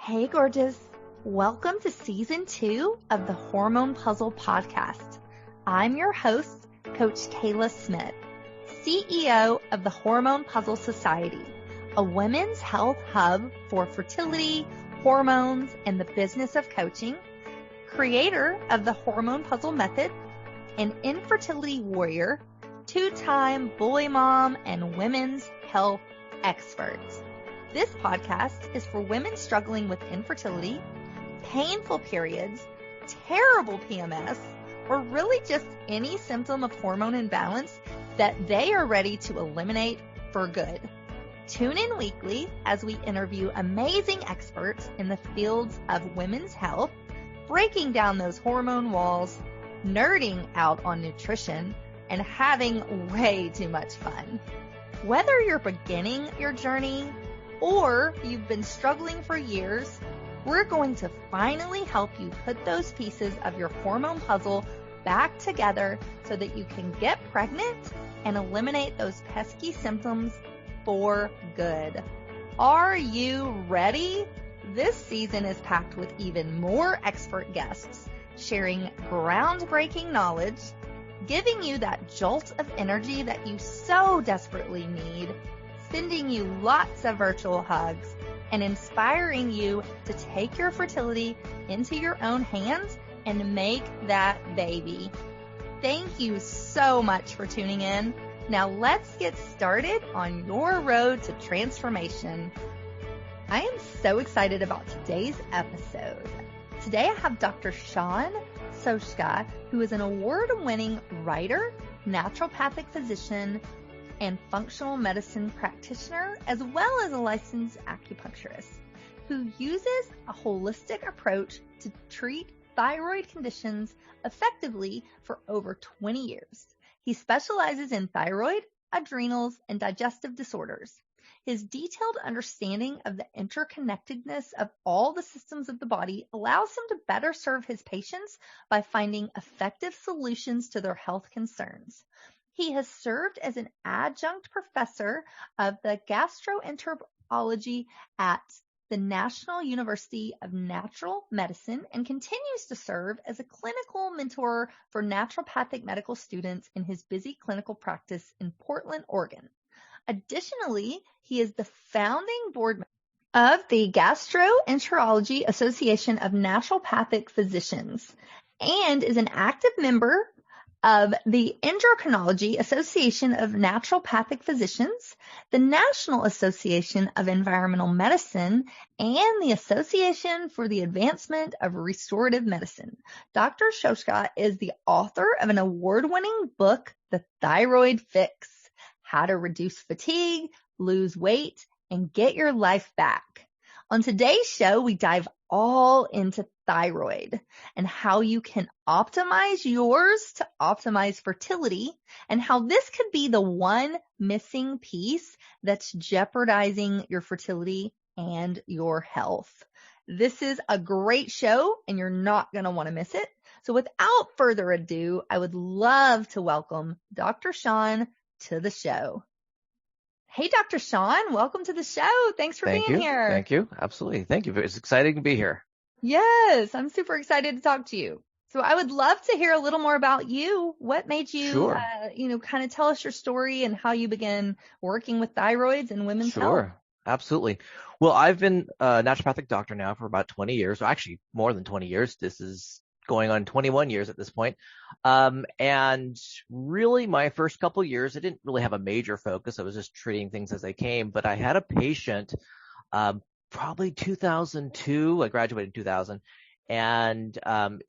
Hey, gorgeous. Welcome to Season 2 of the Hormone P.U.Z.Z.L.E Podcast. I'm your host, Coach Kayla Smith, CEO of the Hormone P.U.Z.L.E Society, a women's health hub for fertility, hormones, and the business of coaching, creator of the Hormone P.U.Z.L.E method, an infertility warrior, two-time boy mom, and women's health expert. This podcast is for women struggling with infertility, painful periods, terrible PMS, or really just any symptom of hormone imbalance that they are ready to eliminate for good. Tune in weekly as we interview amazing experts in the fields of women's health, breaking down those hormone walls, nerding out on nutrition, and having way too much fun. Whether you're beginning your journey or you've been struggling for years, we're going to finally help you put those pieces of your hormone puzzle back together so that you can get pregnant and eliminate those pesky symptoms for good. Are you ready? This season is packed with even more expert guests sharing groundbreaking knowledge, giving you that jolt of energy that you so desperately need, sending you lots of virtual hugs, and inspiring you to take your fertility into your own hands and make that baby. Thank you so much for tuning in. Now let's get started on your road to transformation. I am so excited about today's episode. Today I have Dr. Shawn Soszka, who is an award-winning writer, naturopathic physician, and functional medicine practitioner, as well as a licensed acupuncturist, who uses a holistic approach to treat thyroid conditions effectively for over 20 years. He specializes in thyroid, adrenals, and digestive disorders. His detailed understanding of the interconnectedness of all the systems of the body allows him to better serve his patients by finding effective solutions to their health concerns. He has served as an adjunct professor of the Gastroenterology at the National University of Natural Medicine and continues to serve as a clinical mentor for naturopathic medical students in his busy clinical practice in Portland, Oregon. Additionally, he is the founding board member of the Gastroenterology Association of Naturopathic Physicians and is an active member of the Endocrinology Association of Naturopathic Physicians, the National Association of Environmental Medicine, and the Association for the Advancement of Restorative Medicine. Dr. Soszka is the author of an award-winning book, The Thyroid Fix: How to Reduce Fatigue, Lose Weight, and Get Your Life Back. On today's show, we dive all into thyroid and how you can optimize yours to optimize fertility, and how this could be the one missing piece that's jeopardizing your fertility and your health. This is a great show and you're not going to want to miss it. So without further ado, I would love to welcome Dr. Shawn to the show. Hey, Dr. Shawn, welcome to the show. Thanks for being here. Thank you. Absolutely. Thank you. It's exciting to be here. Yes, I'm super excited to talk to you. So I would love to hear a little more about you. What made you, kind of tell us your story and how you began working with thyroids and women's health? Sure. Absolutely. Well, I've been a naturopathic doctor now for about 20 years, or actually more than 20 years. This is going on 21 years at this point. And really my first couple of years, I didn't really have a major focus. I was just treating things as they came, but I had a patient, probably 2002, I graduated in 2000, and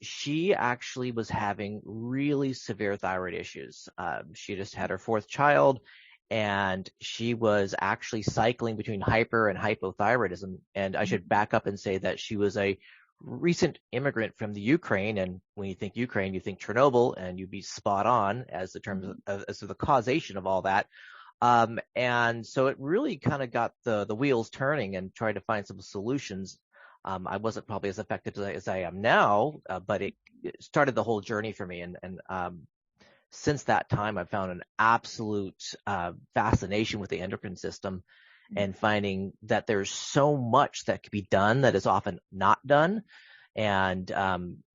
she actually was having really severe thyroid issues. She just had her fourth child, and she was actually cycling between hyper and hypothyroidism. And I should back up and say that she was a recent immigrant from the Ukraine, and when you think Ukraine, you think Chernobyl, and you'd be spot on as the terms of, as to the causation of all that. And so it really kind of got the wheels turning and tried to find some solutions. I wasn't probably as effective as I am now, but it started the whole journey for me. And since that time, I've found an absolute fascination with the endocrine system and finding that there's so much that can be done that is often not done. And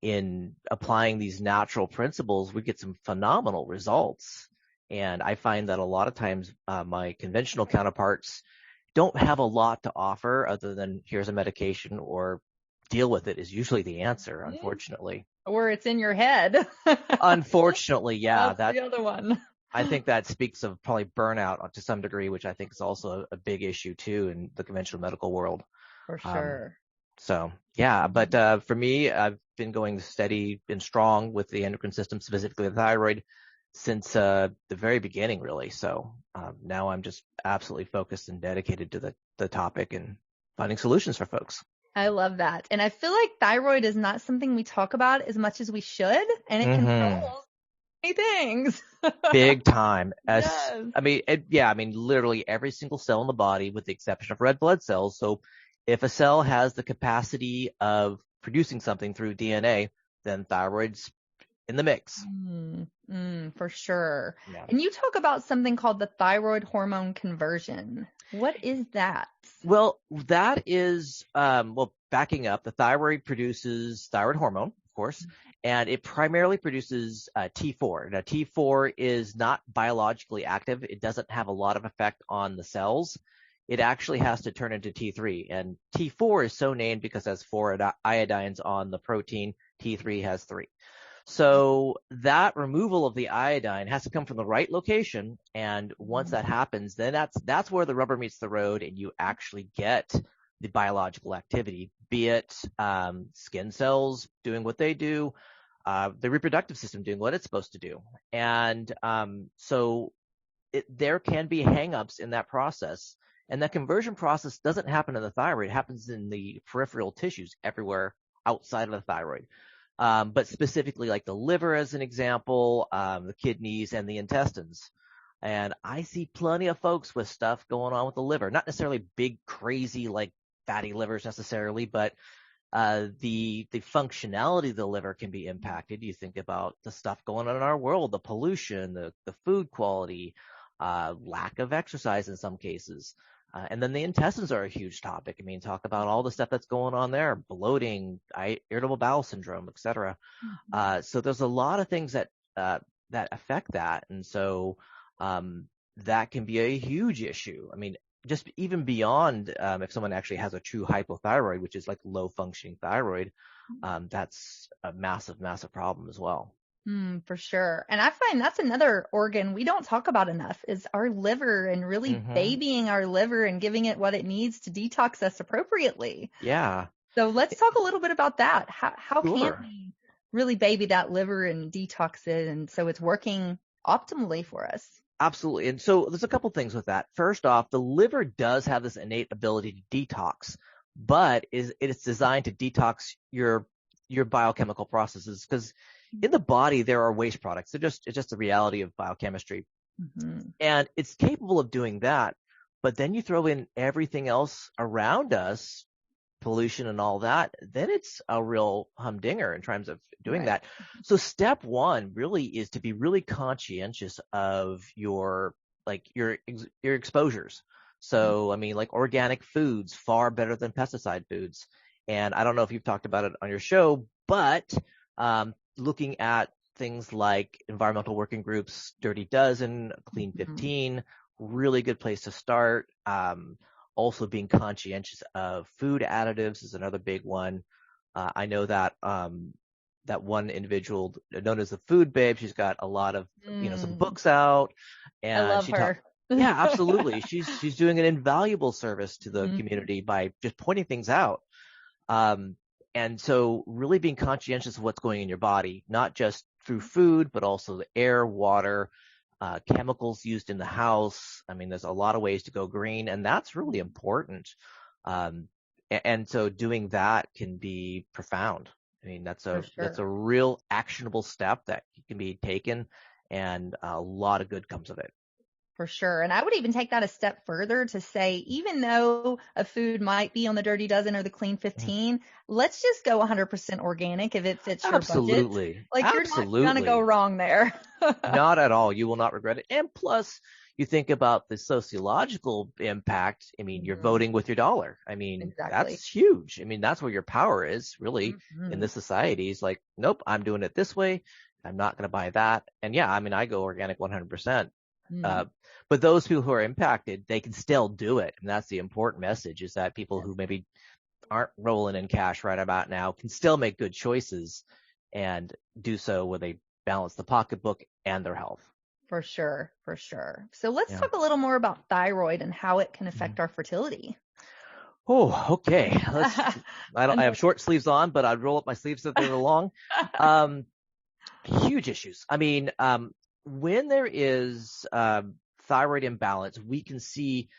in applying these natural principles, we get some phenomenal results. And I find that a lot of times my conventional counterparts don't have a lot to offer other than here's a medication or deal with it is usually the answer, unfortunately. Or it's in your head. Unfortunately, yeah. That's the other one. I think that speaks of probably burnout to some degree, which I think is also a big issue too in the conventional medical world. For sure. So yeah, but for me, I've been going steady and strong with the endocrine system, specifically the thyroid, since the very beginning, really. So now I'm just absolutely focused and dedicated to the topic and finding solutions for folks. I love that. And I feel like thyroid is not something we talk about as much as we should, and it controls many things. Big time. Yes. I mean, literally every single cell in the body, with the exception of red blood cells. So if a cell has the capacity of producing something through DNA, then thyroid's in the mix. For sure. Yeah. And you talk about something called the thyroid hormone conversion. What is that? Well, that is, backing up, the thyroid produces thyroid hormone, of course, and it primarily produces T4. Now, T4 is not biologically active. It doesn't have a lot of effect on the cells. It actually has to turn into T3, and T4 is so named because it has 4 iodines on the protein. T3 has 3. So that removal of the iodine has to come from the right location, and once that happens, then that's where the rubber meets the road, and you actually get the biological activity, be it skin cells doing what they do, the reproductive system doing what it's supposed to do, and so there can be hangups in that process. And that conversion process doesn't happen in the thyroid. It happens in the peripheral tissues everywhere outside of the thyroid. But specifically like the liver as an example, the kidneys and the intestines. And I see plenty of folks with stuff going on with the liver, not necessarily big, crazy, like fatty livers necessarily, but the functionality of the liver can be impacted. You think about the stuff going on in our world, the pollution, the food quality, lack of exercise in some cases. And then the intestines are a huge topic. I mean, talk about all the stuff that's going on there, bloating, irritable bowel syndrome, et cetera. So there's a lot of things that affect that. And so that can be a huge issue. I mean, just even beyond if someone actually has a true hypothyroid, which is like low functioning thyroid, that's a massive, massive problem as well. For sure. And I find that's another organ we don't talk about enough is our liver, and really babying our liver and giving it what it needs to detox us appropriately. Yeah. So let's talk a little bit about that. How Sure. can we really baby that liver and detox it, and so it's working optimally for us? Absolutely. And so there's a couple things with that. First off, the liver does have this innate ability to detox, but it's designed to detox your biochemical processes, because in the body there are waste products. It's just the reality of biochemistry. And it's capable of doing that, but then you throw in everything else around us, pollution and all that, then it's a real humdinger in terms of doing that. So step one really is to be really conscientious of your exposures. So, I mean, like organic foods, far better than pesticide foods. And I don't know if you've talked about it on your show, but looking at things like environmental working groups, Dirty Dozen, Clean 15, really good place to start. Also being conscientious of food additives is another big one. I know that that one individual known as the Food Babe, she's got a lot of some books out, and I love her. Yeah, absolutely. She's doing an invaluable service to the community by just pointing things out. And so really being conscientious of what's going in your body, not just through food, but also the air, water, chemicals used in the house. I mean, there's a lot of ways to go green, and that's really important. And so doing that can be profound. I mean, that's a real actionable step that can be taken, and a lot of good comes of it. For sure. And I would even take that a step further to say, even though a food might be on the Dirty Dozen or the Clean 15, let's just go 100% organic if it fits your budget. Like, you're not going to go wrong there. Not at all. You will not regret it. And plus, you think about the sociological impact. I mean, you're voting with your dollar. I mean, Exactly. that's huge. I mean, that's where your power is really in this society. It's like, nope, I'm doing it this way. I'm not going to buy that. And yeah, I mean, I go organic 100%. But those people who are impacted, they can still do it. And that's the important message, is that people who maybe aren't rolling in cash right about now can still make good choices and do so where they balance the pocketbook and their health. For sure. So let's talk a little more about thyroid and how it can affect our fertility. Oh, okay. I have short sleeves on, but I'd roll up my sleeves if they were long. Huge issues. I mean, when there is thyroid imbalance, we can see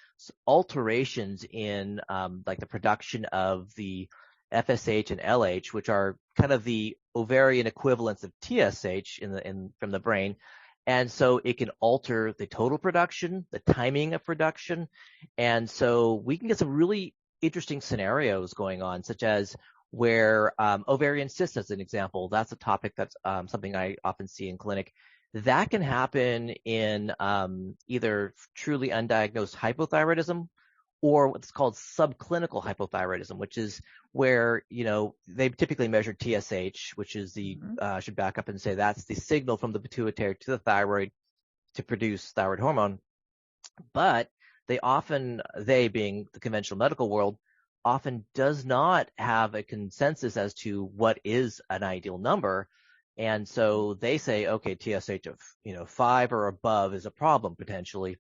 alterations in like the production of the FSH and LH, which are kind of the ovarian equivalents of TSH from the brain. And so it can alter the total production, the timing of production. And so we can get some really interesting scenarios going on, such as where ovarian cysts, as an example, that's a topic that's something I often see in clinic. That can happen in either truly undiagnosed hypothyroidism or what's called subclinical hypothyroidism, which is where, they typically measure TSH, which is I should back up and say that's the signal from the pituitary to the thyroid to produce thyroid hormone. But they being the conventional medical world, often does not have a consensus as to what is an ideal number. And so they say, okay, TSH of 5 or above is a problem potentially.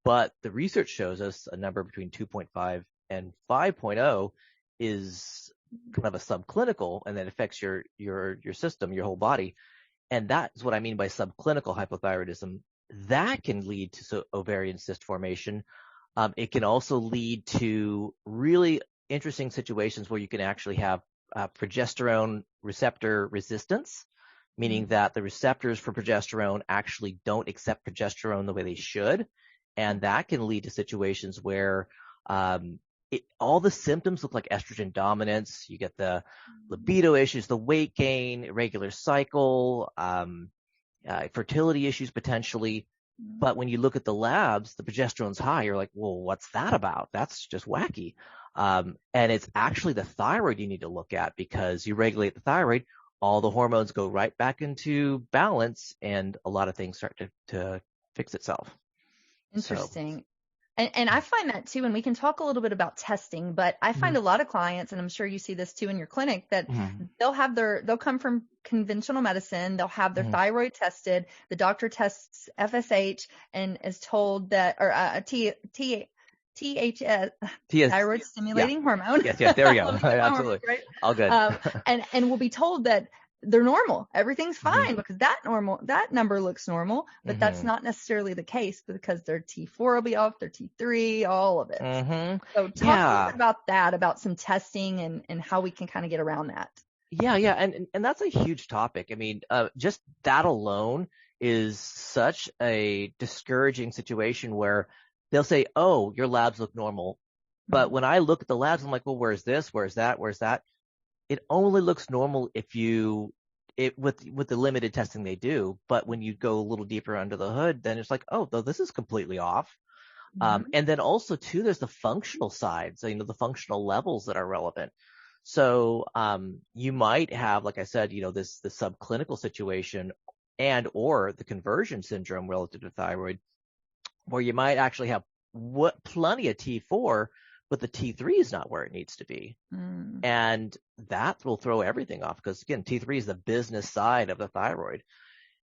But the research shows us a number between 2.5 and 5.0 is kind of a subclinical, and that affects your system, your whole body. And that's what I mean by subclinical hypothyroidism. That can lead to ovarian cyst formation. It can also lead to really interesting situations where you can actually have progesterone receptor resistance, meaning that the receptors for progesterone actually don't accept progesterone the way they should. And that can lead to situations where all the symptoms look like estrogen dominance. You get the libido issues, the weight gain, irregular cycle, fertility issues potentially. But when you look at the labs, the progesterone's high. You're like, well, what's that about? That's just wacky. And it's actually the thyroid you need to look at, because you regulate the thyroid, all the hormones go right back into balance, and a lot of things start to fix itself. Interesting. And I find that too, and we can talk a little bit about testing, but I find a lot of clients, and I'm sure you see this too in your clinic, that they'll come from conventional medicine, they'll have their thyroid tested, the doctor tests FSH and is told that, or THS, thyroid stimulating hormone. Yes, there we go. Absolutely. Right? All good. And we'll be told that they're normal. Everything's fine because that number looks normal, but that's not necessarily the case, because their T4 will be off, their T3, all of it. So talk about that, about some testing and how we can kind of get around that. Yeah. And that's a huge topic. I mean, just that alone is such a discouraging situation where they'll say, oh, your labs look normal. But when I look at the labs, I'm like, well, where's this? Where's that? Where's that? It only looks normal with the limited testing they do. But when you go a little deeper under the hood, then it's like, oh, though this is completely off. And then also too, there's the functional side. So, the functional levels that are relevant. So, you might have, like I said, the subclinical situation and or the conversion syndrome relative to thyroid, where you might actually have plenty of T4, but the T3 is not where it needs to be. And that will throw everything off, because again, T3 is the business side of the thyroid.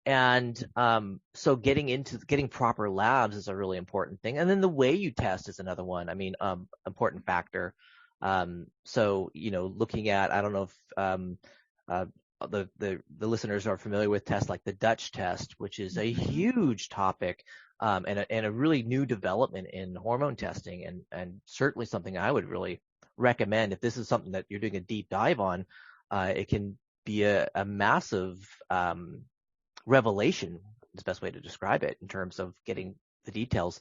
And so getting proper labs is a really important thing. And then the way you test is another one. I mean, important factor. So, looking at, I don't know if the listeners are familiar with tests like the Dutch test, which is a huge topic. And a really new development in hormone testing, and certainly something I would really recommend if this is something that you're doing a deep dive on. It can be a massive revelation, is the best way to describe it, in terms of getting the details.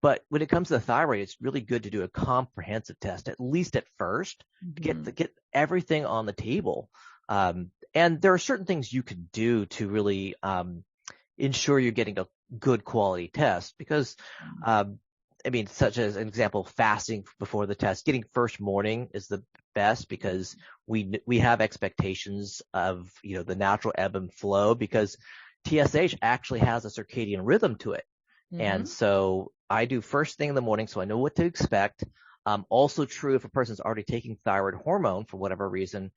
But when it comes to the thyroid, it's really good to do a comprehensive test, at least at first, to get everything on the table. And there are certain things you can do to really ensure you're getting good quality test because, such as an example, fasting before the test, getting first morning is the best because we have expectations of, the natural ebb and flow because TSH actually has a circadian rhythm to it. Mm-hmm. And so I do first thing in the morning so I know what to expect. Also true if a person's already taking thyroid hormone for whatever reason,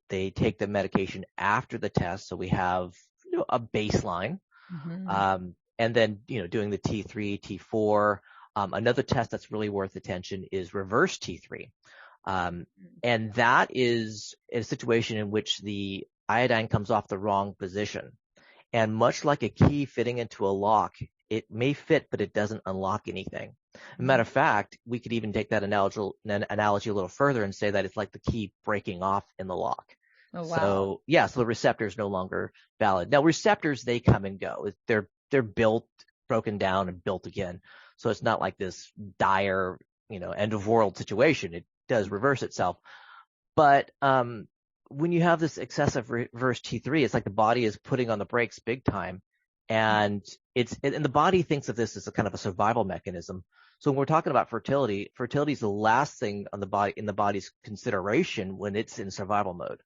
they take the medication after the test. So we have, a baseline. Mm-hmm. And then, doing the T3, T4. Another test that's really worth attention is reverse T3. And that is a situation in which the iodine comes off the wrong position. And much like a key fitting into a lock, it may fit, but it doesn't unlock anything. As a matter of fact, we could even take that analogy a little further and say that it's like the key breaking off in the lock. Oh, wow. So the receptor is no longer valid. Now, receptors, they come and go. They're built, broken down, and built again. So it's not like this dire, end of world situation. It does reverse itself. But when you have this excessive reverse T3, it's like the body is putting on the brakes big time. And and the body thinks of this as a kind of a survival mechanism. So when we're talking about fertility is the last thing on the body in the body's consideration when it's in survival mode.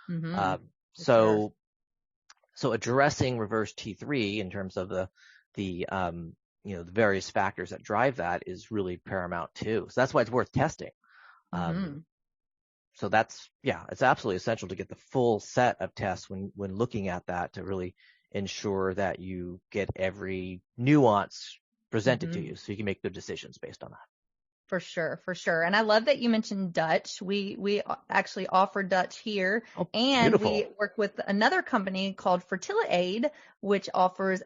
Mm-hmm. So addressing reverse T3 in terms of the various factors that drive that is really paramount too. So that's why it's worth testing. Mm-hmm. So it's absolutely essential to get the full set of tests when looking at that to really ensure that you get every nuance presented to you so you can make good decisions based on that. For sure. And I love that you mentioned Dutch. We actually offer Dutch here. Oh, and beautiful. We work with another company called Fertility, which offers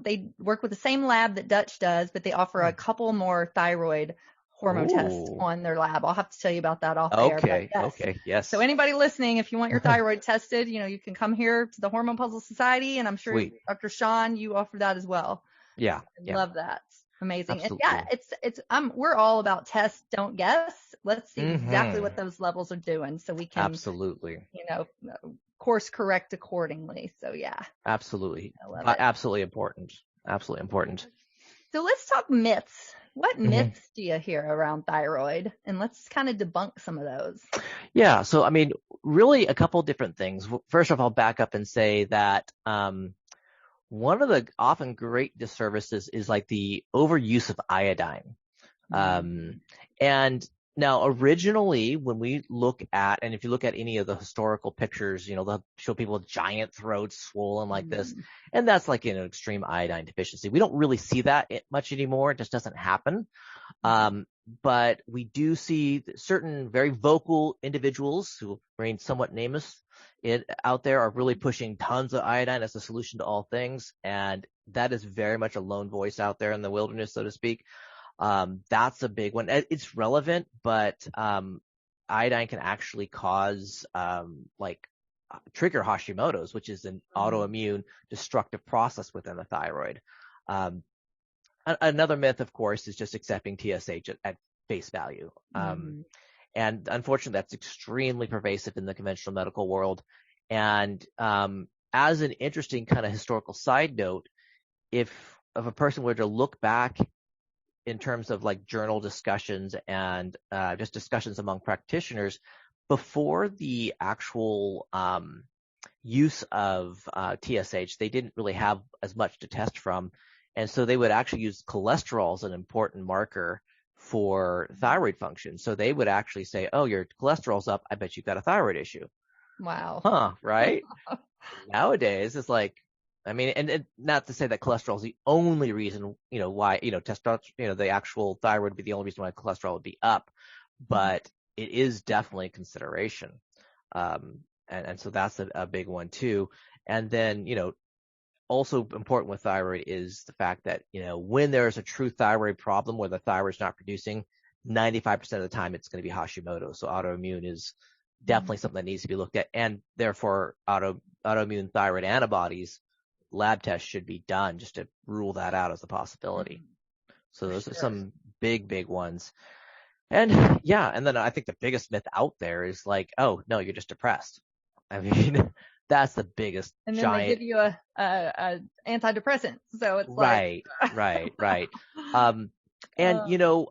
they work with the same lab that Dutch does, but they offer a couple more thyroid hormone tests on their lab. I'll have to tell you about that off air. Okay. Yes. So anybody listening, if you want your thyroid tested, you can come here to the Hormone Puzzle Society, and I'm sure Dr. Shawn, you offer that as well. Yeah. I love that. Amazing. Absolutely. And it's we're all about test, don't guess. Let's see exactly what those levels are doing so we can absolutely, course correct accordingly. So yeah. Absolutely. Absolutely important. Absolutely important. So let's talk myths. What myths do you hear around thyroid? And let's kind of debunk some of those. Yeah. So, really a couple different things. First off, I'll back up and say that, one of the often great disservices is like the overuse of iodine. And now originally when we look at, and if you look at any of the historical pictures, they'll show people with giant throats swollen like this. And that's like an extreme iodine deficiency. We don't really see that much anymore. It just doesn't happen. But we do see certain very vocal individuals who remain somewhat nameless out there are really pushing tons of iodine as a solution to all things. And that is very much a lone voice out there in the wilderness, so to speak. That's a big one. It's relevant, but iodine can actually cause trigger Hashimoto's, which is an autoimmune destructive process within the thyroid. Another myth, of course, is just accepting TSH at face value. And unfortunately, that's extremely pervasive in the conventional medical world. And as an interesting kind of historical side note, if a person were to look back in terms of like journal discussions and just discussions among practitioners, before the actual use of TSH, they didn't really have as much to test from. And so they would actually use cholesterol as an important marker for thyroid function. So they would actually say, oh, your cholesterol's up. I bet you've got a thyroid issue. Wow. Huh, right? Nowadays, it's like, and not to say that cholesterol is the only reason, why, testosterone, the actual thyroid would be the only reason why cholesterol would be up, but it is definitely a consideration. And so that's a big one too. And then, also important with thyroid is the fact that, when there's a true thyroid problem where the thyroid's not producing, 95% of the time it's going to be Hashimoto. So autoimmune is definitely something that needs to be looked at. And therefore, autoimmune thyroid antibodies, lab tests should be done just to rule that out as a possibility. So those are some big ones. And and then I think the biggest myth out there is like, oh, no, you're just depressed. That's the biggest And then giant. they give you a antidepressant. So it's Right, right. And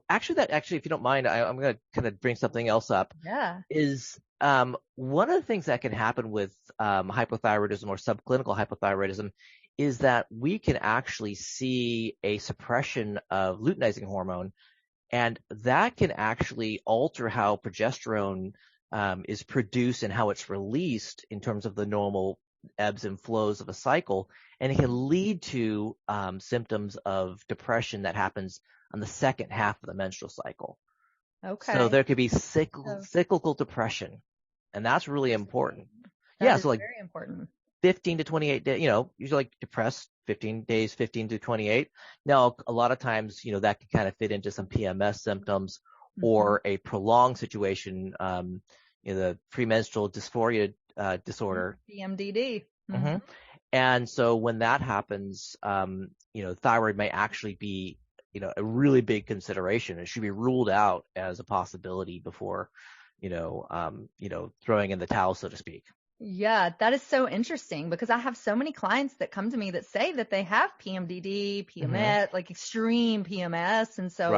actually, if you don't mind, I'm going to kind of bring something else up. yeah. Is one of the things that can happen with hypothyroidism or subclinical hypothyroidism is that we can actually see a suppression of luteinizing hormone, and that can actually alter how progesterone is produced and how it's released in terms of the normal ebbs and flows of a cycle, and it can lead to symptoms of depression that happens on the second half of the menstrual cycle. Okay. So there could be cyclical depression, and that's really important. That is so like very important. 15 to 28 days, usually like depressed 15 days, 15 to 28. Now, a lot of times, that can kind of fit into some PMS symptoms or a prolonged situation, the premenstrual dysphoria disorder. PMDD. Mm-hmm. And so when that happens, thyroid may actually be, a really big consideration. It should be ruled out as a possibility before, throwing in the towel, so to speak. Yeah, that is so interesting because I have so many clients that come to me that say that they have PMDD, PMS, like extreme PMS. And so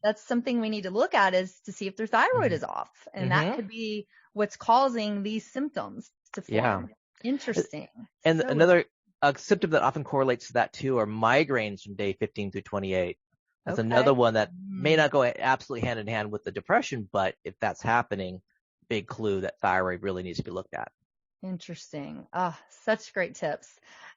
that's something we need to look at, is to see if their thyroid is off. And that could be what's causing these symptoms to form. Yeah. Interesting. And another symptom that often correlates to that too are migraines from day 15 through 28. That's another one that may not go absolutely hand in hand with the depression, but if that's happening, big clue that thyroid really needs to be looked at. Interesting. Such great tips.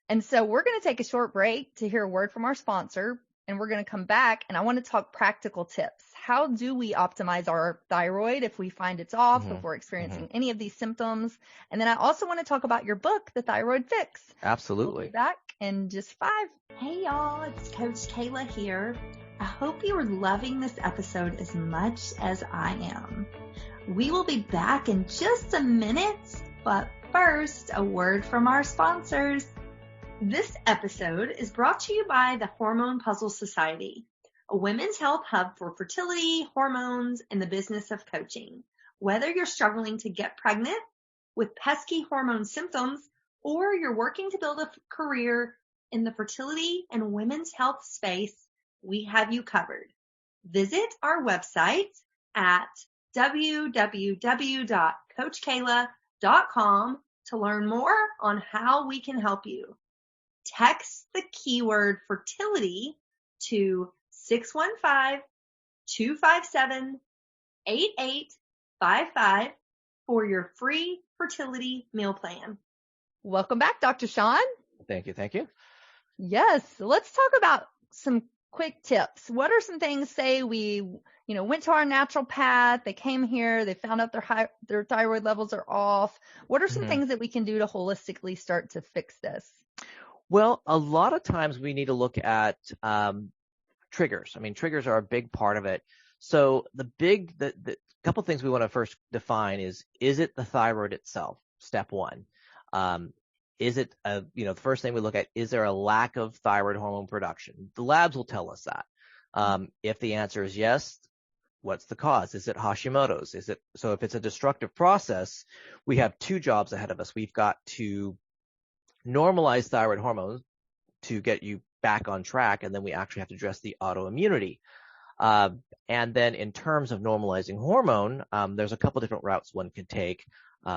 And so we're going to take a short break to hear a word from our sponsor, and we're going to come back, and I want to talk practical tips. How do we optimize our thyroid if we find it's off, if we're experiencing any of these symptoms? And then I also want to talk about your book, The Thyroid Fix. Absolutely. We'll be back in just 5. Hey y'all, it's Coach Kayla here. I hope you are loving this episode as much as I am. We will be back in just a minute, but first, a word from our sponsors. This episode is brought to you by the Hormone P.U.Z.Z.L.E Society, a women's health hub for fertility, hormones, and the business of coaching. Whether you're struggling to get pregnant with pesky hormone symptoms, or you're working to build a career in the fertility and women's health space, we have you covered. Visit our website at www.coachkayla.com to learn more on how we can help you. Text the keyword fertility to 615-257-8855 for your free fertility meal plan. Welcome back, Dr. Shawn. Thank you. Yes. Let's talk about some quick tips. What are some things, say we, went to our naturopath, they came here, they found out their thyroid levels are off. What are some things that we can do to holistically start to fix this? Well, a lot of times we need to look at triggers. I mean, triggers are a big part of it. So the couple things we want to first define is it the thyroid itself? Step one. Is it, the first thing we look at, is there a lack of thyroid hormone production? The labs will tell us that. If the answer is yes, what's the cause? Is it Hashimoto's? So if it's a destructive process, we have 2 jobs ahead of us. We've got to normalize thyroid hormones to get you back on track, and then we actually have to address the autoimmunity. And then in terms of normalizing hormone, there's a couple different routes one can take.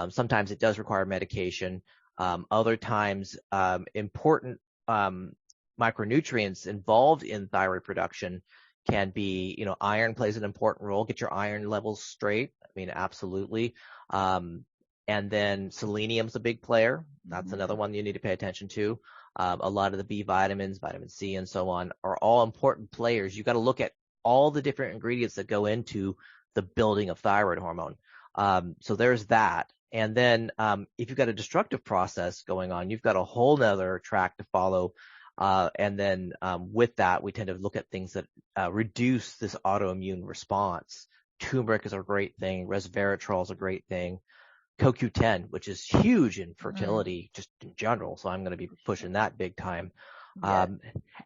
Sometimes it does require medication. Other times, important micronutrients involved in thyroid production can be, iron plays an important role. Get your iron levels straight. I mean, absolutely. And then selenium's a big player. That's another one you need to pay attention to. A lot of the B vitamins, vitamin C, and so on are all important players. You got to look at all the different ingredients that go into the building of thyroid hormone. So there's that. And then if you've got a destructive process going on, you've got a whole nother track to follow. And then with that, we tend to look at things that reduce this autoimmune response. Turmeric is a great thing. Resveratrol is a great thing. CoQ10, which is huge in fertility just in general. So I'm going to be pushing that big time. And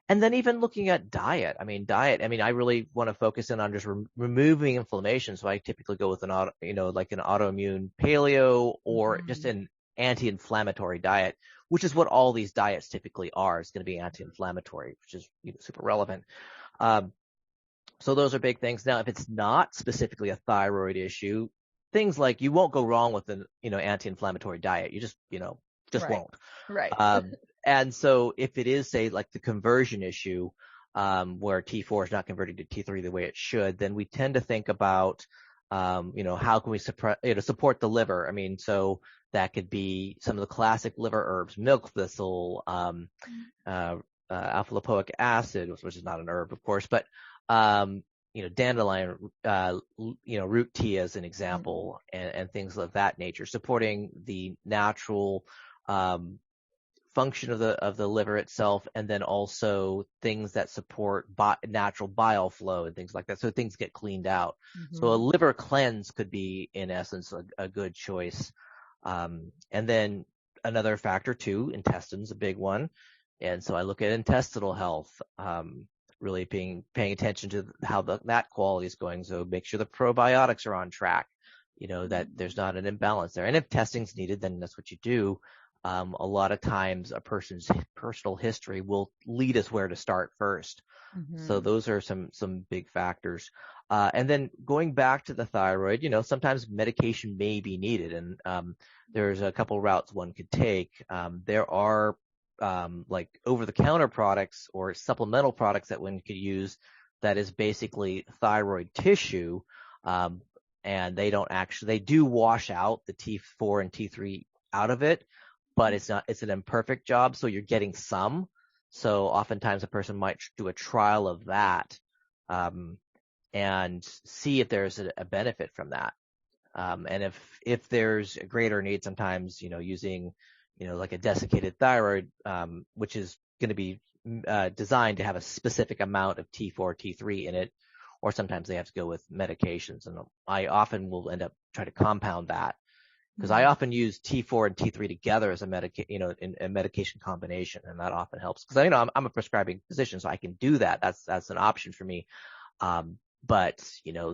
then even looking at diet. I really want to focus in on just removing inflammation. So I typically go with an autoimmune paleo or just an anti-inflammatory diet, which is what all these diets typically are. It's going to be anti-inflammatory, which is super relevant. So those are big things. Now, if it's not specifically a thyroid issue, things like you won't go wrong with an, anti-inflammatory diet. You just Right. won't. Right. And so if it is, say, like the conversion issue, where T4 is not converting to T3 the way it should, then we tend to think about, how can we support the liver? I mean, so that could be some of the classic liver herbs, milk thistle, alpha lipoic acid, which is not an herb, of course, but dandelion, root tea as an example, and things of that nature, supporting the natural function of the liver itself, and then also things that support natural bile flow and things like that, so things get cleaned out. So a liver cleanse could be, in essence, a good choice. And then another factor too, intestines, a big one. And so I look at intestinal health, really paying attention to how that quality is going. So make sure the probiotics are on track, that there's not an imbalance there. And if testing's needed, then that's what you do. A lot of times a person's personal history will lead us where to start first. So those are some big factors. And then going back to the thyroid, sometimes medication may be needed. And there's a couple routes one could take. There are like over-the-counter products or supplemental products that one could use that is basically thyroid tissue. And they do wash out the T4 and T3 out of it, but it's an imperfect job. So you're getting some. So oftentimes a person might do a trial of that, and see if there's a benefit from that. And if there's a greater need, sometimes, using, like a desiccated thyroid, which is going to be designed to have a specific amount of T4, T3 in it, or sometimes they have to go with medications. And I often will end up trying to compound that, because I often use T4 and T3 together as in a medication combination, and that often helps. Because I'm a prescribing physician, so I can do that. That's an option for me. But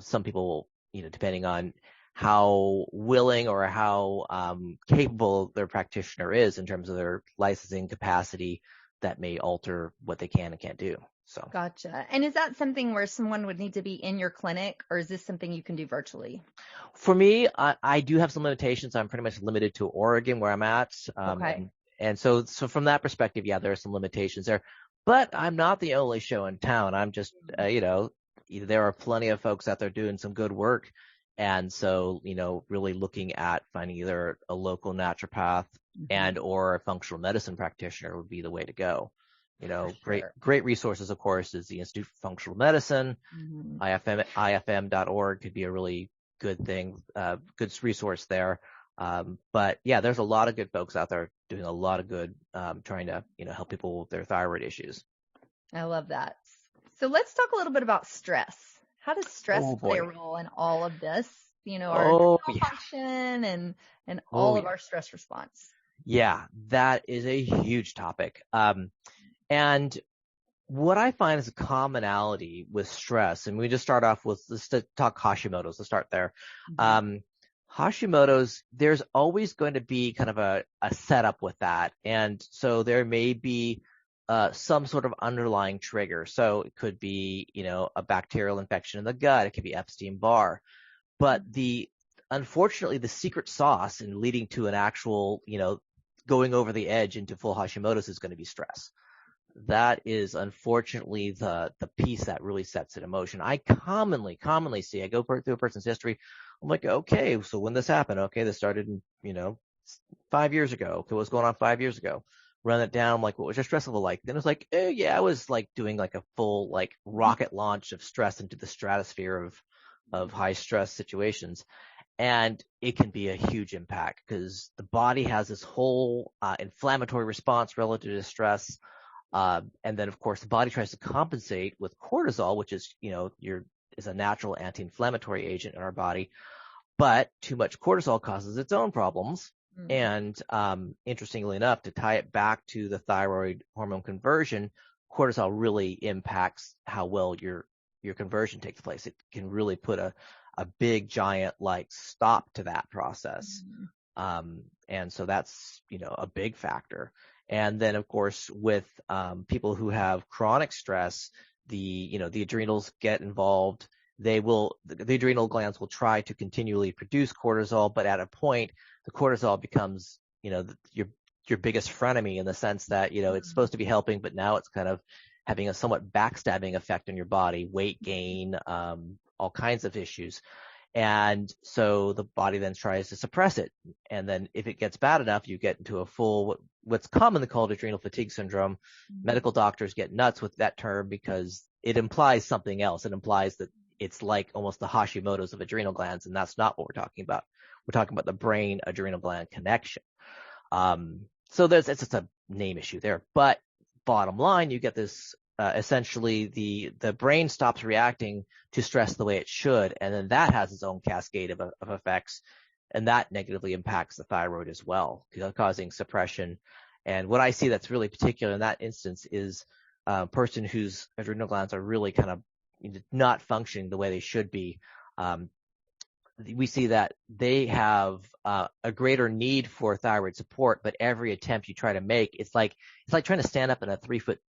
some people, depending on how willing or how capable their practitioner is in terms of their licensing capacity, that may alter what they can and can't do. So. Gotcha. And is that something where someone would need to be in your clinic, or is this something you can do virtually? For me, I do have some limitations. I'm pretty much limited to Oregon, where I'm at. Okay. And so from that perspective, yeah, there are some limitations there. But I'm not the only show in town. I'm just, there are plenty of folks out there doing some good work. And so, really looking at finding either a local naturopath and or a functional medicine practitioner would be the way to go. Great resources, of course, is the Institute for Functional Medicine. IFM.org could be a really good thing, good resource there. But yeah, there's a lot of good folks out there doing a lot of good, trying to, help people with their thyroid issues. I love that. So let's talk a little bit about stress. How does stress play a role in all of this? Our function and all of our stress response. Yeah, that is a huge topic. And what I find is a commonality with stress, and we just start off with, let's talk Hashimoto's, let's start there. Hashimoto's, there's always going to be kind of a setup with that. And so there may be some sort of underlying trigger. So it could be, a bacterial infection in the gut. It could be Epstein-Barr. But unfortunately, the secret sauce in leading to an actual, going over the edge into full Hashimoto's is going to be stress. That is unfortunately the piece that really sets it in motion. I commonly see, I go through a person's history. I'm like, okay, so when this happened, okay, this started in, 5 years ago. Okay, what's going on 5 years ago? Run it down. I'm like, what was your stress level like? Then it was like, yeah, I was like doing like a full like rocket launch of stress into the stratosphere of high stress situations. And it can be a huge impact because the body has this whole inflammatory response relative to stress. And then, of course, the body tries to compensate with cortisol, which is, is a natural anti-inflammatory agent in our body. But too much cortisol causes its own problems. And interestingly enough, to tie it back to the thyroid hormone conversion, cortisol really impacts how well your conversion takes place. It can really put a big giant like stop to that process. And so that's, a big factor. And then of course with, people who have chronic stress, the adrenals get involved. The adrenal glands will try to continually produce cortisol, but at a point, the cortisol becomes, your biggest frenemy in the sense that, it's supposed to be helping, but now it's kind of having a somewhat backstabbing effect on your body, weight gain, all kinds of issues. And so the body then tries to suppress it. And then if it gets bad enough, you get into a full, what's commonly called adrenal fatigue syndrome. Medical doctors get nuts with that term because it implies something else. It implies that it's like almost the Hashimoto's of adrenal glands, and that's not what we're talking about. We're talking about the brain adrenal gland connection. So it's just a name issue there. But bottom line, you get this, essentially the brain stops reacting to stress the way it should, and then that has its own cascade of effects, and that negatively impacts the thyroid as well, causing suppression. And what I see that's really particular in that instance is a person whose adrenal glands are really kind of not functioning the way they should be. We see that they have a greater need for thyroid support, but every attempt you try to make, it's like trying to stand up in a 3-foot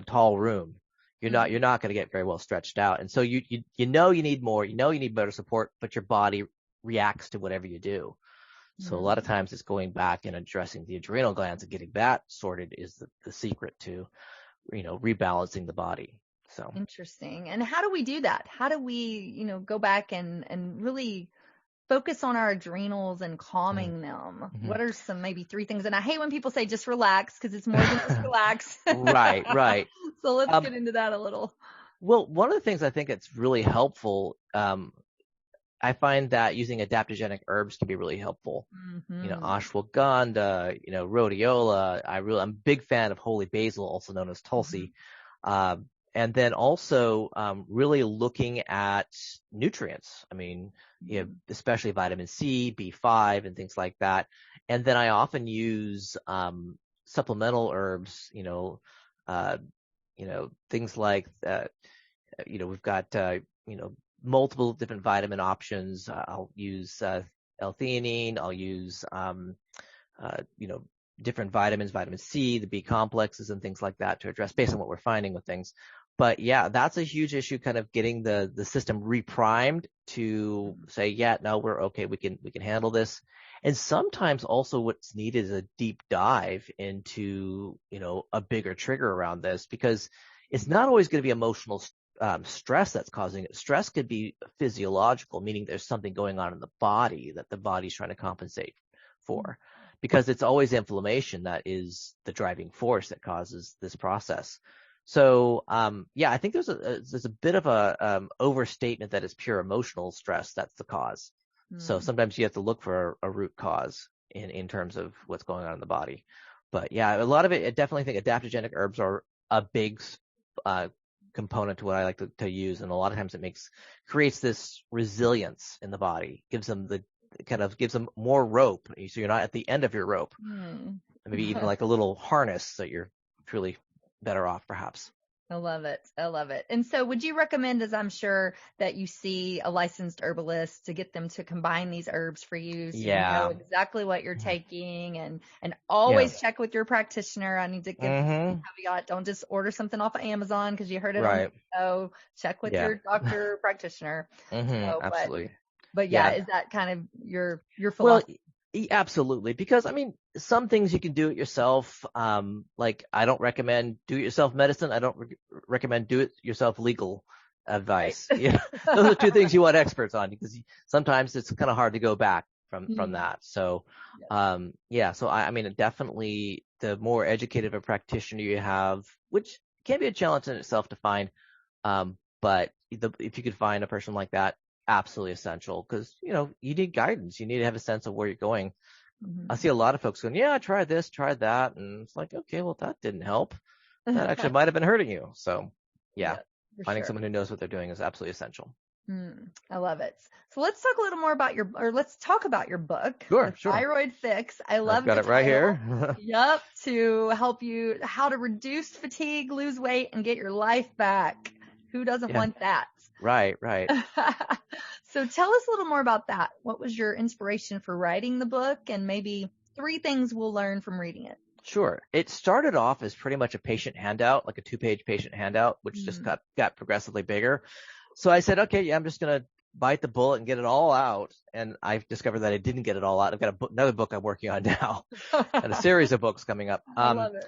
tall room. You're not going to get very well stretched out. And so you need more, you need better support, but your body reacts to whatever you do. So a lot of times it's going back and addressing the adrenal glands and getting that sorted is the secret to, rebalancing the body. So interesting. And how do we do that? How do we, go back and really focus on our adrenals and calming them? What are some maybe 3 things? And I hate when people say just relax, because it's more than just relax. Right. So let's get into that a little. Well, one of the things I think that's really helpful, I find that using adaptogenic herbs can be really helpful. Ashwagandha, rhodiola. I'm a big fan of holy basil, also known as Tulsi. And then also really looking at nutrients. I mean, especially vitamin C, B5, and things like that. And then I often use supplemental herbs. Things like we've got multiple different vitamin options. I'll use L-theanine. I'll use different vitamins, vitamin C, the B complexes, and things like that to address based on what we're finding with things. But yeah, that's a huge issue, kind of getting the system reprimed to say, yeah, no, we're okay. We can handle this. And sometimes also what's needed is a deep dive into, a bigger trigger around this, because it's not always going to be emotional stress that's causing it. Stress could be physiological, meaning there's something going on in the body that the body's trying to compensate for, because it's always inflammation that is the driving force that causes this process. So, I think there's a bit of a overstatement that it's pure emotional stress that's the cause. So sometimes you have to look for a root cause in terms of what's going on in the body. But yeah, a lot of it, I definitely think adaptogenic herbs are a big component to what I like to use. And a lot of times it creates this resilience in the body, gives them more rope. So you're not at the end of your rope. Maybe even like a little harness so you're truly better off, perhaps. I love it. And so would you recommend, as I'm sure that you see a licensed herbalist, to get them to combine these herbs for you so you know exactly what you're taking, and always check with your practitioner? I need to give a caveat. Don't just order something off of Amazon because you heard it on the show. Check with your doctor practitioner. Absolutely. But is that kind of your philosophy? Well, absolutely. Because some things you can do it yourself. Like I don't recommend do-it-yourself medicine. I don't recommend do-it-yourself legal advice. Right. Those are 2 things you want experts on, because sometimes it's kind of hard to go back from that. So, so I mean, definitely the more educated of a practitioner you have, which can be a challenge in itself to find, but if you could find a person like that, absolutely essential, because you need guidance. You need to have a sense of where you're going. I see a lot of folks going, I tried this, tried that, and it's like, okay, well, that didn't help. That actually might have been hurting you. So finding someone who knows what they're doing is absolutely essential. I love it. So let's talk a little more about let's talk about your book, Sure. Thyroid Fix. I love got it right here. Yep, to help you how to reduce fatigue, lose weight, and get your life back. Who doesn't want that? Right. So tell us a little more about that. What was your inspiration for writing the book, and maybe 3 things we'll learn from reading it? Sure. It started off as pretty much a patient handout, like a 2-page patient handout, which just got progressively bigger. So I said, okay, yeah, I'm just going to bite the bullet and get it all out. And I've discovered that I didn't get it all out. I've got another book I'm working on now and a series of books coming up. I love it.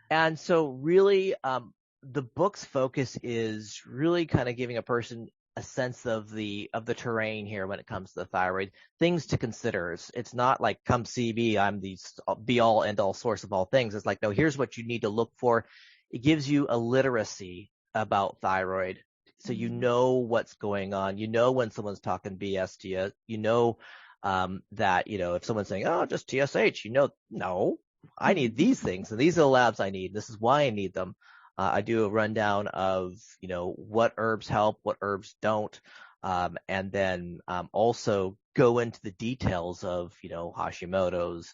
And so really, the book's focus is really kind of giving a person a sense of the terrain here when it comes to the thyroid, things to consider. It's not like, come see me, I'm the be all end all source of all things. It's like, no, here's what you need to look for. It gives you a literacy about thyroid. So you know what's going on. You know when someone's talking BS to you. You know that, if someone's saying, oh, just TSH, no, I need these things, and these are the labs I need. This is why I need them. I do a rundown of, what herbs help, what herbs don't, and then also go into the details of, Hashimoto's,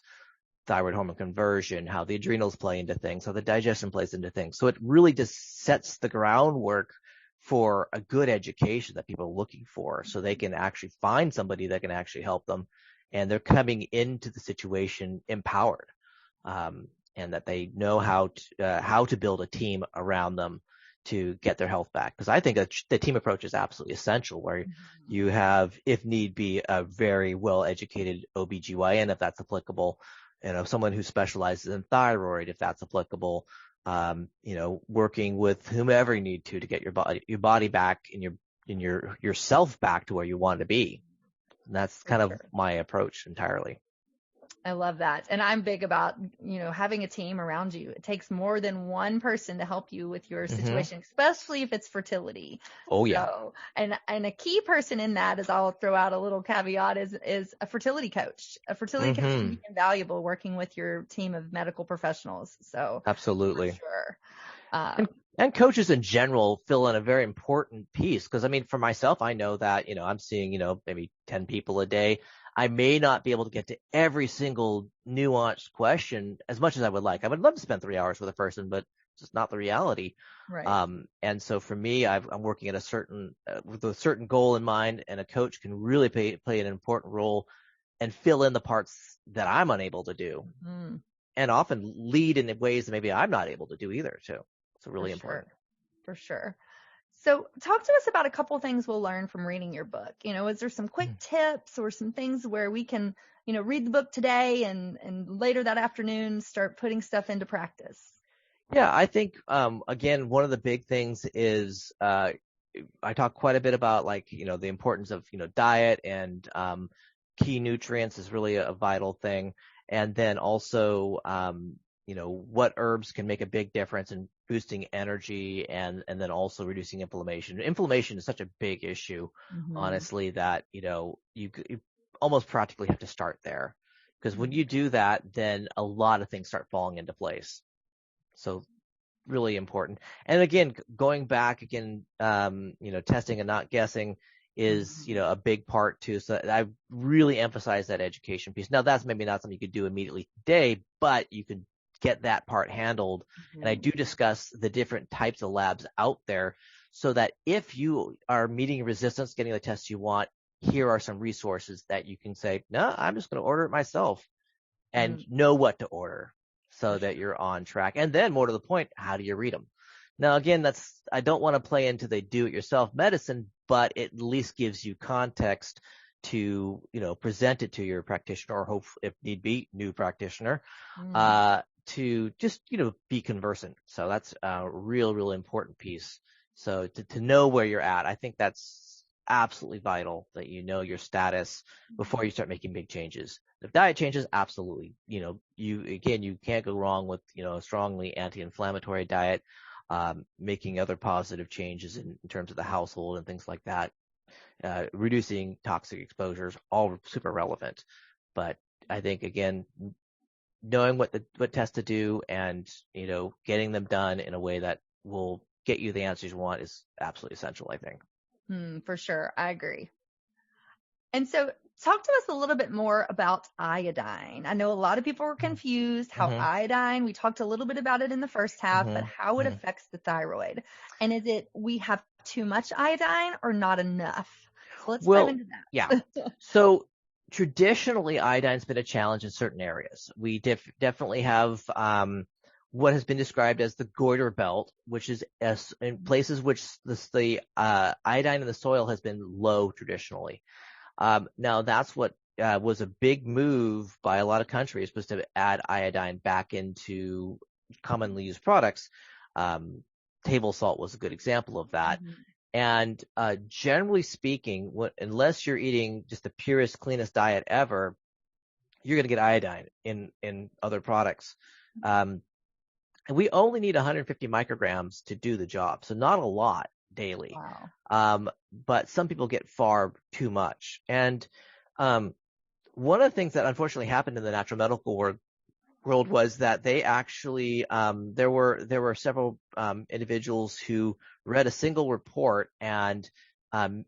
thyroid hormone conversion, how the adrenals play into things, how the digestion plays into things. So it really just sets the groundwork for a good education that people are looking for, so they can actually find somebody that can actually help them, and they're coming into the situation empowered. And that they know how to build a team around them to get their health back. Because I think the team approach is absolutely essential, where you have, if need be, a very well-educated OBGYN, if that's applicable, someone who specializes in thyroid, if that's applicable, working with whomever you need to get your body back and yourself back to where you want to be. And that's kind of my approach entirely. I love that. And I'm big about, having a team around you. It takes more than one person to help you with your situation, especially if it's fertility. Oh, yeah. So, and a key person in that, is, I'll throw out a little caveat, is a fertility coach. A fertility coach can be invaluable working with your team of medical professionals. So absolutely. For sure. And coaches in general fill in a very important piece, because for myself, I know that, I'm seeing, maybe 10 people a day. I may not be able to get to every single nuanced question as much as I would like. I would love to spend 3 hours with a person, but it's just not the reality. Right. And so for me, I'm working at with a certain goal in mind, and a coach can really play an important role and fill in the parts that I'm unable to do, and often lead in ways that maybe I'm not able to do either too. So really important. For sure. So talk to us about a couple things we'll learn from reading your book. Is there some quick tips or some things where we can, read the book today and later that afternoon start putting stuff into practice? Yeah, I think, again, one of the big things is, I talk quite a bit about, the importance of, diet and, key nutrients is really a vital thing. And then also, what herbs can make a big difference in boosting energy and then also reducing inflammation. Inflammation is such a big issue, honestly, that, you almost practically have to start there, because when you do that, then a lot of things start falling into place. So really important. And again, going back again, testing and not guessing is, a big part too. So I really emphasize that education piece. Now, that's maybe not something you could do immediately today, but you could get that part handled. And I do discuss the different types of labs out there, so that if you are meeting resistance, getting the tests you want, here are some resources that you can say, no, I'm just going to order it myself, and know what to order, so that you're on track. And then, more to the point, how do you read them? Now, again, I don't want to play into the do-it-yourself medicine, but it at least gives you context to, present it to your practitioner, or hope, if need be, new practitioner, to just, be conversant. So that's a real important piece. So to know where you're at, I think that's absolutely vital, that you know your status before you start making big changes. If diet changes, absolutely. You can't go wrong with, a strongly anti-inflammatory diet, making other positive changes in terms of the household and things like that, reducing toxic exposures, all super relevant. But I think, again, knowing what tests to do and, getting them done in a way that will get you the answers you want is absolutely essential, I think. For sure. I agree. And so talk to us a little bit more about iodine. I know a lot of people were confused how iodine, we talked a little bit about it in the first half, but how it affects the thyroid. And is it we have too much iodine or not enough? So let's dive into that. Yeah. So traditionally, iodine's been a challenge in certain areas. We definitely have what has been described as the goiter belt, which is in places which the iodine in the soil has been low traditionally. Now that's what was a big move by a lot of countries, was to add iodine back into commonly used products. Table salt was a good example of that. And generally speaking, unless you're eating just the purest, cleanest diet ever, you're going to get iodine in other products. And we only need 150 micrograms to do the job, so not a lot daily. Wow. But some people get far too much. And one of the things that unfortunately happened in the natural medical world was that they actually there were several individuals who read a single report and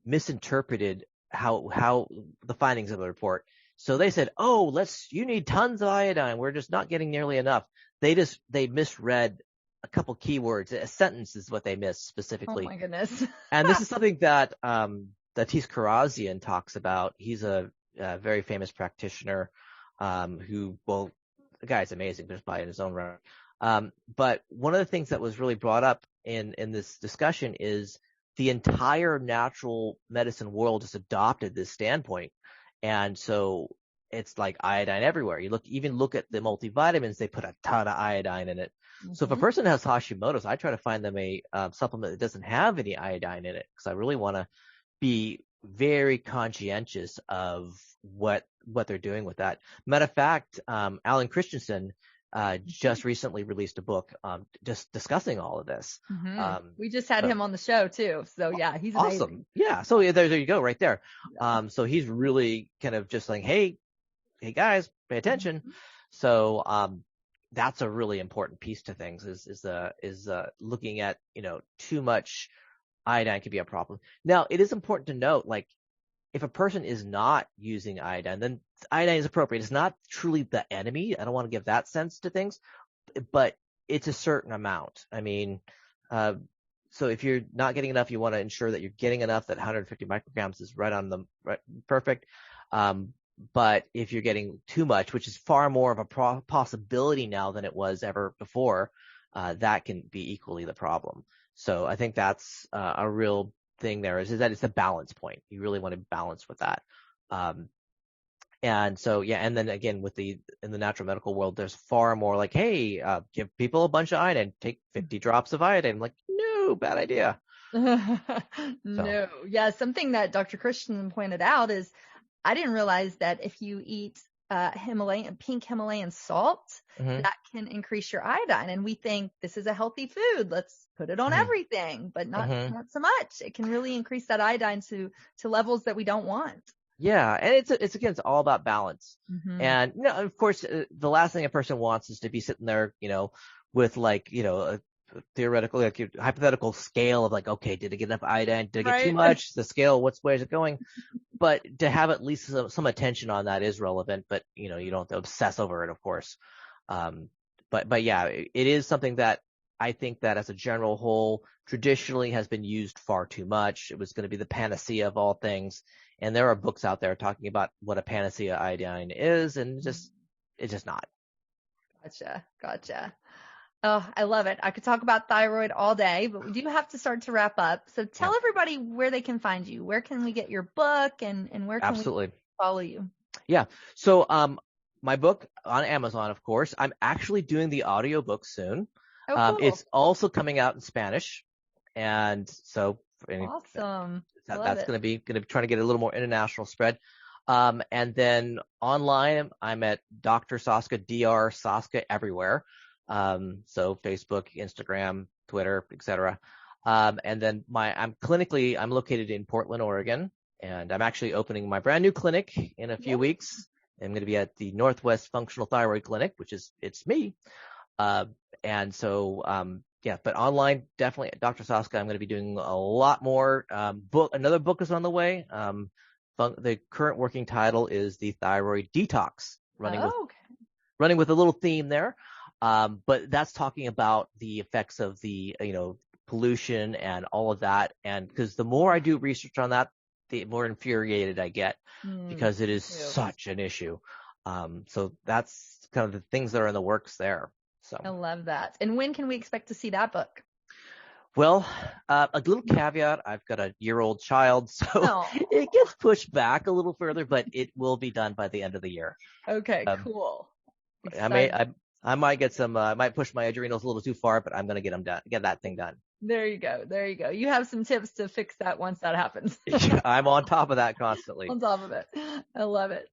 misinterpreted how the findings of the report. So they said, "Oh, you need tons of iodine. We're just not getting nearly enough." They misread a couple keywords. A sentence is what they missed specifically. Oh my goodness. And this is something that Datis Karazian talks about. He's a very famous practitioner who, well, the guy's amazing just by his own right. But one of the things that was really brought up in this discussion is the entire natural medicine world has adopted this standpoint. And so it's like iodine everywhere. Even look at the multivitamins, they put a ton of iodine in it. So if a person has Hashimoto's, I try to find them a supplement that doesn't have any iodine in it, because I really want to be very conscientious of what they're doing with that. Matter of fact, Alan Christensen just recently released a book just discussing all of this. We just had him on the show too. So yeah, he's amazing. Awesome. Yeah. So there you go, right there. So he's really kind of just like, hey guys, pay attention. So that's a really important piece to things is looking at, too much iodine could be a problem. Now, it is important to note, like, if a person is not using iodine, then iodine is appropriate. It's not truly the enemy. I don't want to give that sense to things, but it's a certain amount. I mean, so if you're not getting enough, you want to ensure that you're getting enough, that 150 micrograms is perfect. But if you're getting too much, which is far more of a possibility now than it was ever before, that can be equally the problem. So I think that's a real thing there is that it's a balance point. You really want to balance with that. And so, yeah, and then again, in the natural medical world, there's far more like, hey, give people a bunch of iodine, take 50 drops of iodine. I'm like, no, bad idea. No. Yeah. Something that Dr. Christensen pointed out is, I didn't realize that if you eat pink Himalayan salt, that can increase your iodine. And we think this is a healthy food. Let's put it on everything, but not so much. It can really increase that iodine to levels that we don't want. Yeah. And it's all about balance. And, of course, the last thing a person wants is to be sitting there, with like, a theoretical, like a hypothetical scale of like, okay, did I get enough iodine? Did I get too much? The scale, where is it going? But to have at least some attention on that is relevant, but you don't have to obsess over it, of course. But yeah, it is something that I think that as a general whole traditionally has been used far too much. It was going to be the panacea of all things. And there are books out there talking about what a panacea iodine is, and it's just not. Gotcha. Oh, I love it. I could talk about thyroid all day, but we do have to start to wrap up. So tell everybody where they can find you. Where can we get your book, and where can we follow you? Yeah. So my book on Amazon, of course. I'm actually doing the audiobook soon. Oh, cool. It's also coming out in Spanish. And so awesome. That's going to be trying to get a little more international spread. And then online, I'm at Dr. Soszka, Dr. Soszka everywhere. So Facebook, Instagram, Twitter, etc. And then I'm located in Portland, Oregon, and I'm actually opening my brand new clinic in a few weeks. I'm going to be at the Northwest Functional Thyroid Clinic, it's me. And so, but online, definitely Dr. Soszka. I'm going to be doing a lot more. Another book is on the way. The current working title is the Thyroid Detox, running with a little theme there. But that's talking about the effects of the, pollution and all of that. And because the more I do research on that, the more infuriated I get because it is such an issue. So that's kind of the things that are in the works there. So I love that. And when can we expect to see that book? Well, a little caveat, I've got a year-old child, so it gets pushed back a little further, but it will be done by the end of the year. Okay, cool. I might get some, I might push my adrenals a little too far, but I'm going to get that thing done. There you go. You have some tips to fix that once that happens. I'm on top of that constantly. On top of it. I love it.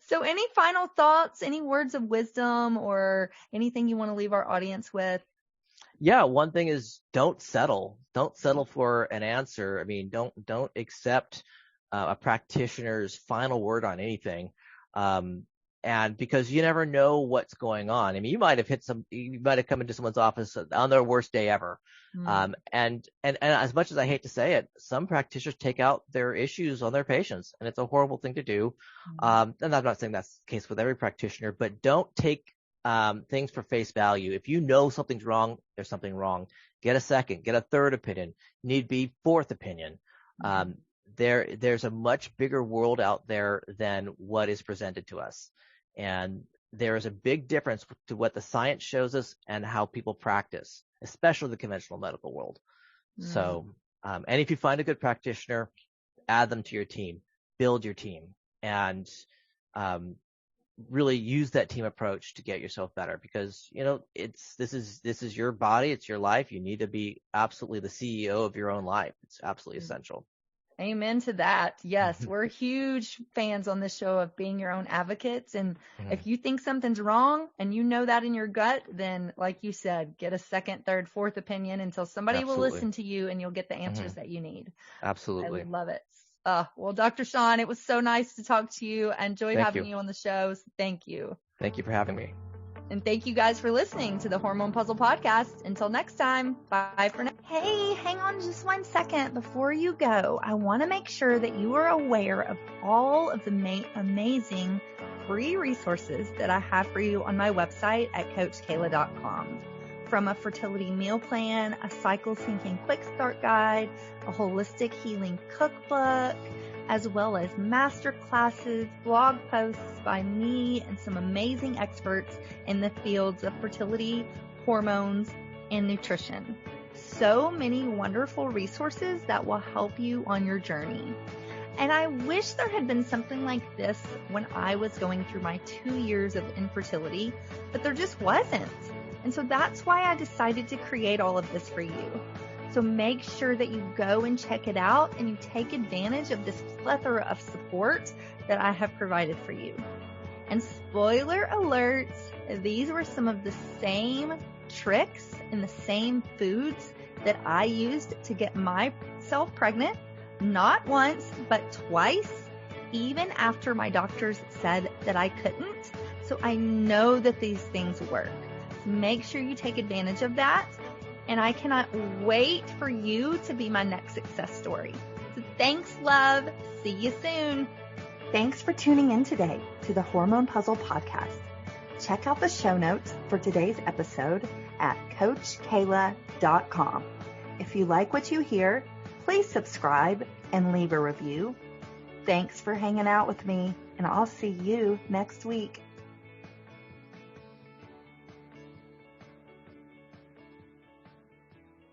So any final thoughts, any words of wisdom, or anything you want to leave our audience with? Yeah, one thing is don't settle. Don't settle for an answer. I mean, don't accept a practitioner's final word on anything. And because you never know what's going on. I mean, you might have come into someone's office on their worst day ever. And as much as I hate to say it, some practitioners take out their issues on their patients, and it's a horrible thing to do. And I'm not saying that's the case with every practitioner, but don't take things for face value. If you know something's wrong, there's something wrong. Get a second, get a third opinion, need be fourth opinion. There's a much bigger world out there than what is presented to us. And there is a big difference to what the science shows us and how people practice, especially the conventional medical world. So, and if you find a good practitioner, add them to your team, build your team, and really use that team approach to get yourself better, because this is your body, it's your life. You need to be absolutely the CEO of your own life. It's absolutely essential. Amen to that. Yes, we're huge fans on this show of being your own advocates. And if you think something's wrong and you know that in your gut, then like you said, get a second, third, fourth opinion until somebody will listen to you and you'll get the answers that you need. Absolutely. I love it. Well, Dr. Shawn, it was so nice to talk to you. I enjoyed having you on the show. So thank you. Thank you for having me. And thank you guys for listening to the Hormone P.U.Z.Z.L.E Podcast. Until next time, bye for now. Hey, hang on just 1 second before you go. I want to make sure that you are aware of all of the amazing free resources that I have for you on my website at CoachKayla.com. From a fertility meal plan, a cycle syncing quick start guide, a holistic healing cookbook, as well as master classes, blog posts by me and some amazing experts in the fields of fertility, hormones, and nutrition. So many wonderful resources that will help you on your journey. And I wish there had been something like this when I was going through my 2 years of infertility, but there just wasn't. And so that's why I decided to create all of this for you. So make sure that you go and check it out and you take advantage of this plethora of support that I have provided for you. And spoiler alert, these were some of the same tricks and the same foods that I used to get myself pregnant, not once, but twice, even after my doctors said that I couldn't. So I know that these things work. Make sure you take advantage of that. And I cannot wait for you to be my next success story. So thanks, love. See you soon. Thanks for tuning in today to the Hormone P.U.Z.Z.L E Podcast. Check out the show notes for today's episode at CoachKayla.com. If you like what you hear, please subscribe and leave a review. Thanks for hanging out with me, and I'll see you next week.